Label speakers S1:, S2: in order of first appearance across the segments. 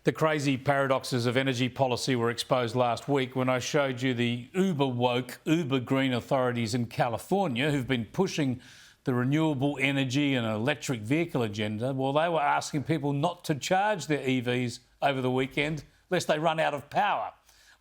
S1: The crazy paradoxes of energy policy were exposed last week when I showed you the uber-woke, uber-green authorities in California who've been pushing the renewable energy and electric vehicle agenda. Well, they were asking people not to charge their EVs over the weekend lest they run out of power.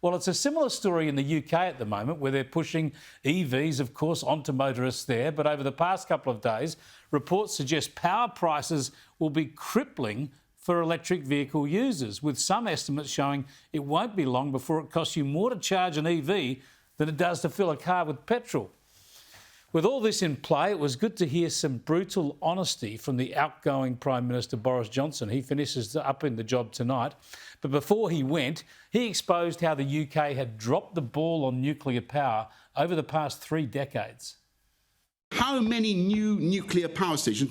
S1: Well, it's a similar story in the UK at the moment, where they're pushing EVs, of course, onto motorists there. But over the past couple of days, reports suggest power prices will be crippling for electric vehicle users, with some estimates showing it won't be long before it costs you more to charge an EV than it does to fill a car with petrol. With all this in play, it was good to hear some brutal honesty from the outgoing Prime Minister Boris Johnson. He finishes up in the job tonight. But before he went, he exposed how the UK had dropped the ball on nuclear power over the past 3 decades.
S2: How many new nuclear power stations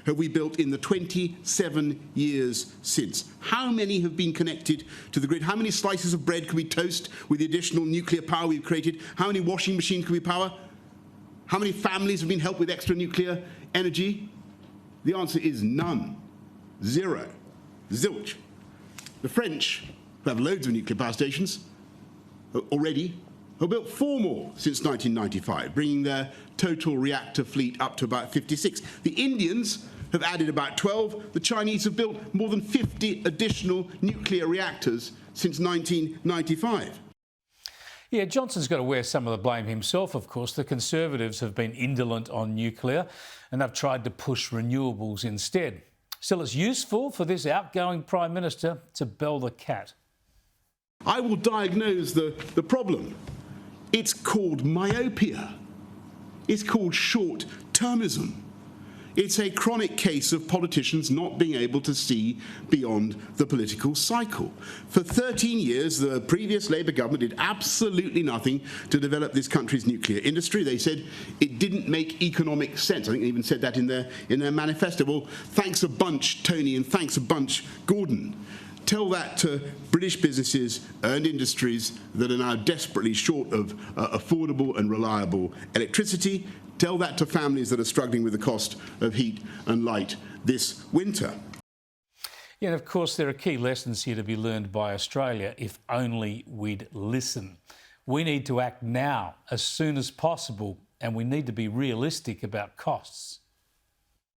S2: have we built in the 27 years since? How many have been connected to the grid? How many slices of bread can we toast with the additional nuclear power we've created? How many washing machines can we power? How many families have been helped with extra nuclear energy? The answer is none. Zero. Zilch. The French, who have loads of nuclear power stations already, have built 4 more since 1995, bringing their total reactor fleet up to about 56. The Indians have added about 12. The Chinese have built more than 50 additional nuclear reactors since 1995.
S1: Yeah, Johnson's got to wear some of the blame himself, of course. The Conservatives have been indolent on nuclear and they've tried to push renewables instead. Still, it's useful for this outgoing Prime Minister to bell the cat.
S2: I will diagnose the problem. It's called myopia. It's called short-termism. It's a chronic case of politicians not being able to see beyond the political cycle. For 13 years, the previous Labour government did absolutely nothing to develop this country's nuclear industry. They said it didn't make economic sense. I think they even said that in their manifesto. Well, thanks a bunch, Tony, and thanks a bunch, Gordon. Tell that to British businesses and industries that are now desperately short of affordable and reliable electricity. Tell that to families that are struggling with the cost of heat and light this winter.
S1: Yeah, and of course there are key lessons here to be learned by Australia if only we'd listen. We need to act now, as soon as possible, and we need to be realistic about costs.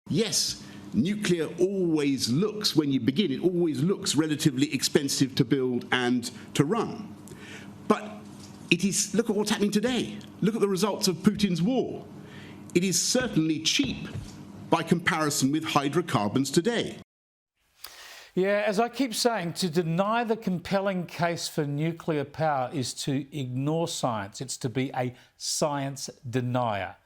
S2: Yes, nuclear always looks, when you begin, it always looks relatively expensive to build and to run. But it is, look at what's happening today. Look at the results of Putin's war. It is certainly cheap by comparison with hydrocarbons today.
S1: Yeah, as I keep saying, to deny the compelling case for nuclear power is to ignore science. It's to be a science denier.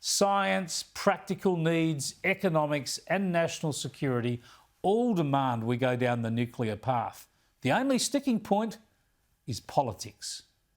S1: Science, practical needs, economics and national security all demand we go down the nuclear path. The only sticking point is politics.